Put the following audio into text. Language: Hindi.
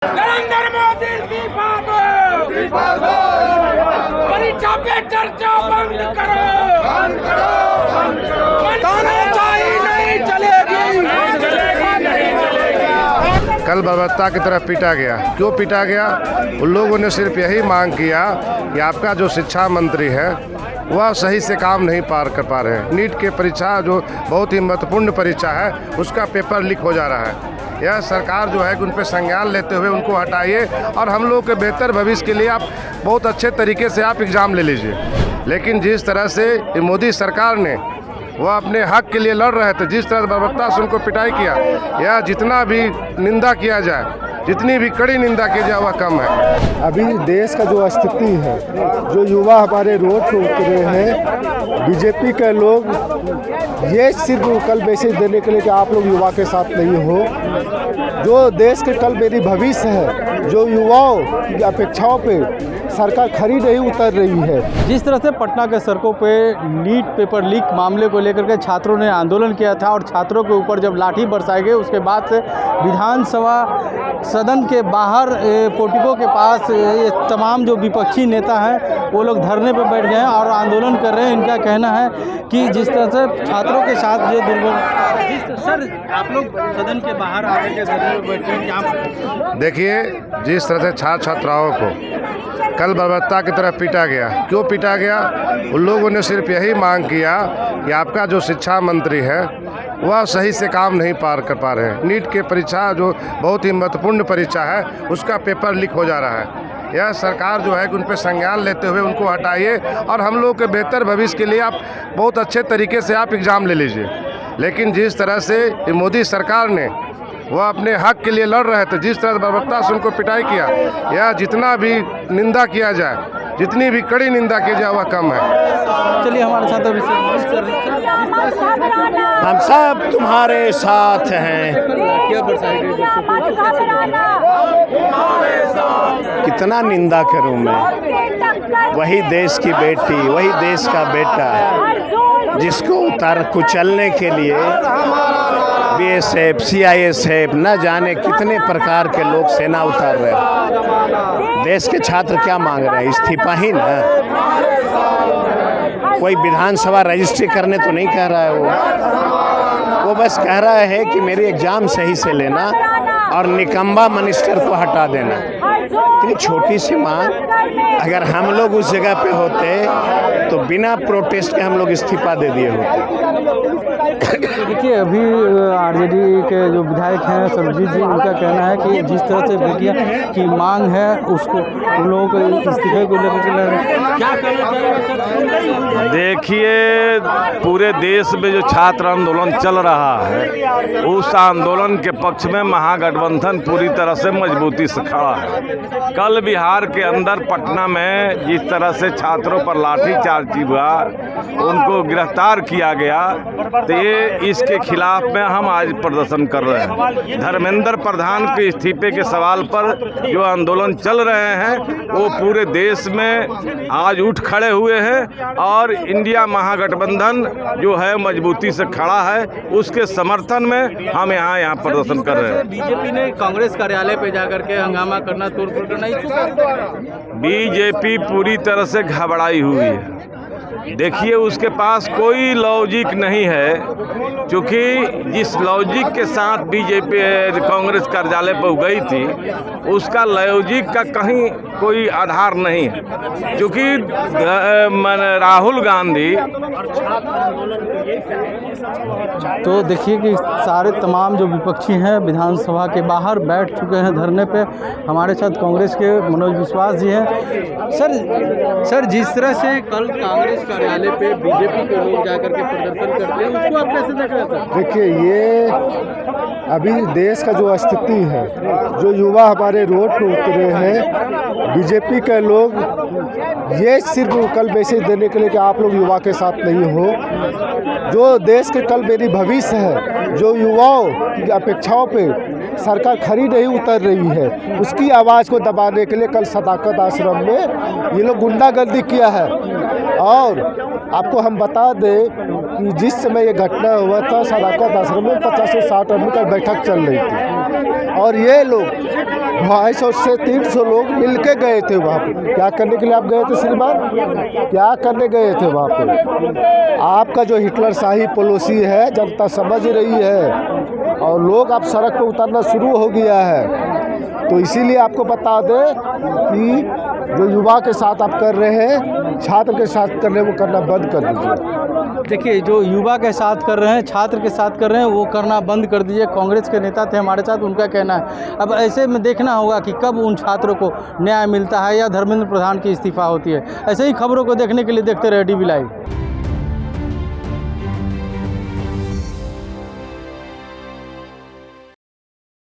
नरेंद्र मोदी इस्तीफा दो, परीक्षा पे चर्चा बंद करो, तानाशाही नहीं चलेगी। कल बर्बरता की तरफ पीटा गया। क्यों पीटा गया? उन लोगों ने सिर्फ यही मांग किया कि आपका जो शिक्षा मंत्री है वह सही से काम नहीं पार कर पा रहे हैं। नीट के परीक्षा जो बहुत ही महत्वपूर्ण परीक्षा है उसका पेपर लीक हो जा रहा है। यह सरकार जो है कि उन पर संज्ञान लेते हुए उनको हटाइए और हम लोगों के बेहतर भविष्य के लिए आप बहुत अच्छे तरीके से आप एग्ज़ाम ले लीजिए। लेकिन जिस तरह से मोदी सरकार ने वह अपने हक के लिए लड़ रहे थे, जिस तरह बर्बरता से उनको पिटाई किया, यह जितना भी निंदा किया जाए, जितनी भी कड़ी निंदा की जाए वह कम है। अभी देश का जो स्थिति है, जो युवा हमारे रोड पर उतरे हैं, बीजेपी के लोग ये सिर्फ कल मैसेज देने के लिए कि आप लोग युवा के साथ नहीं हो। जो देश के कल मेरी भविष्य है, जो युवाओं की अपेक्षाओं पे सरकार खरी नहीं उतर रही है। जिस तरह से पटना के सड़कों पे नीट पेपर लीक मामले को लेकर के छात्रों ने आंदोलन किया था और छात्रों के ऊपर जब लाठी बरसाई गई उसके बाद से विधानसभा सदन के बाहर पोर्टिको के पास ये तमाम जो विपक्षी नेता हैं वो लोग धरने पर बैठ गए हैं और आंदोलन कर रहे हैं। इनका कहना है कि जिस तरह से छात्रों के साथ जो सर आप लोग सदन के बाहर आकर के धरने पर बैठे हैं क्या? देखिए, जिस तरह से छात्र छात्राओं को कल बर्बरता की तरफ पीटा गया। क्यों पीटा गया? उन लोगों ने सिर्फ यही मांग किया कि आपका जो शिक्षा मंत्री है वह सही से काम नहीं पार कर पा रहे हैं। नीट के परीक्षा जो बहुत ही महत्वपूर्ण परीक्षा है उसका पेपर लीक हो जा रहा है। यह सरकार जो है कि उन पर संज्ञान लेते हुए उनको हटाइए और हम लोगों के बेहतर भविष्य के लिए आप बहुत अच्छे तरीके से आप एग्ज़ाम ले लीजिए। लेकिन जिस तरह से मोदी सरकार ने वह अपने हक के लिए लड़ रहे थे, जिस तरह बर्बरता से उनको पिटाई किया, यह जितना भी निंदा किया जाए, जितनी भी कड़ी निंदा की जाए वह कम है। चलिए हमारे साथ अभी हम सब तुम्हारे साथ हैं। कितना निंदा करूं मैं? वही देश की बेटी, वही देश का बेटा जिसको उतार कुचलने के लिए BSF, CISF न जाने कितने प्रकार के लोग सेना उतार रहे हैं। देश के छात्र क्या मांग रहे हैं? इस्तीफा ही ना। कोई विधानसभा रजिस्ट्री करने तो नहीं कह रहा है। वो बस कह रहा है कि मेरी एग्ज़ाम सही से लेना और निकम्बा मिनिस्टर को हटा देना। इतनी छोटी सी मांग, अगर हम लोग उस जगह पे होते तो बिना प्रोटेस्ट के हम लोग इस्तीफा दे दिए होते। देखिए, अभी RJD के जो विधायक हैं सर्वजीत जी, उनका कहना है कि जिस तरह से बेटियां की मांग है उसको उन लोगों को इस्तीफे को लेकर क्या करना चाहिए? देखिए, पूरे देश में जो छात्र आंदोलन चल रहा है उस आंदोलन के पक्ष में महागठबंधन पूरी तरह से मजबूती से खड़ा है। कल बिहार के अंदर पटना में जिस तरह से छात्रों पर लाठीचार्ज हुआ, उनको गिरफ्तार किया गया, तो ये इसके खिलाफ में हम आज प्रदर्शन कर रहे हैं। धर्मेंद्र प्रधान के इस्तीफे के सवाल पर जो आंदोलन चल रहे हैं वो पूरे देश में आज उठ खड़े हुए हैं और इंडिया महागठबंधन जो है मजबूती से खड़ा है। उसके समर्थन में हम यहाँ प्रदर्शन कर रहे हैं। बीजेपी ने कांग्रेस कार्यालय पे जाकर के हंगामा करना, तोड़फोड़ करना, बीजेपी पूरी तरह से घबराई हुई है। देखिए, उसके पास कोई लॉजिक नहीं है, क्योंकि जिस लॉजिक के साथ बीजेपी कांग्रेस कार्यालय पर गई थी उसका लॉजिक का कहीं कोई आधार नहीं है। क्योंकि राहुल गांधी तो देखिए कि सारे तमाम जो विपक्षी हैं विधानसभा के बाहर बैठ चुके हैं धरने पे। हमारे साथ कांग्रेस के मनोज विश्वास जी हैं। सर जिस तरह से कल कांग्रेस कार्यालय पे बीजेपी के लोग जाकर के प्रदर्शन करते हैं उसको आप कैसे देख रहे हैं? देखिए, ये अभी देश का जो स्थिति है, जो युवा हमारे रोड पर उतरे हैं, बीजेपी के लोग ये सिर्फ कल मैसेज देने के लिए कि आप लोग युवा के साथ नहीं हो। जो देश के कल मेरी भविष्य है, जो युवाओं की अपेक्षाओं पे सरकार खरी नहीं उतर रही है, उसकी आवाज़ को दबाने के लिए कल सदाकत आश्रम में ये लोग गुंडागर्दी किया है और आपको हम बता दें कि जिस समय ये घटना हुआ था सदाकत आश्रम में 50 से 60 आदमी का बैठक चल रही थी और ये लोग 250 से 300 लोग मिल के गए थे वहाँ पे। क्या करने के लिए आप गए थे श्रीमान? क्या करने गए थे वहाँ पे? आपका जो हिटलर शाही पॉलिसी है जनता समझ रही है और लोग अब सड़क पर उतरना शुरू हो गया है। तो इसीलिए आपको बता दें कि जो युवा के साथ आप कर रहे हैं, छात्र के साथ कर रहे हैं, वो करना बंद कर दीजिए। देखिए, जो युवा के साथ कर रहे हैं, छात्र के साथ कर रहे हैं, वो करना बंद कर दीजिए। कांग्रेस के नेता थे हमारे साथ, उनका कहना है। अब ऐसे में देखना होगा कि कब उन छात्रों को न्याय मिलता है या धर्मेंद्र प्रधान की इस्तीफा होती है। ऐसे ही खबरों को देखने के लिए देखते रहे DB लाइव।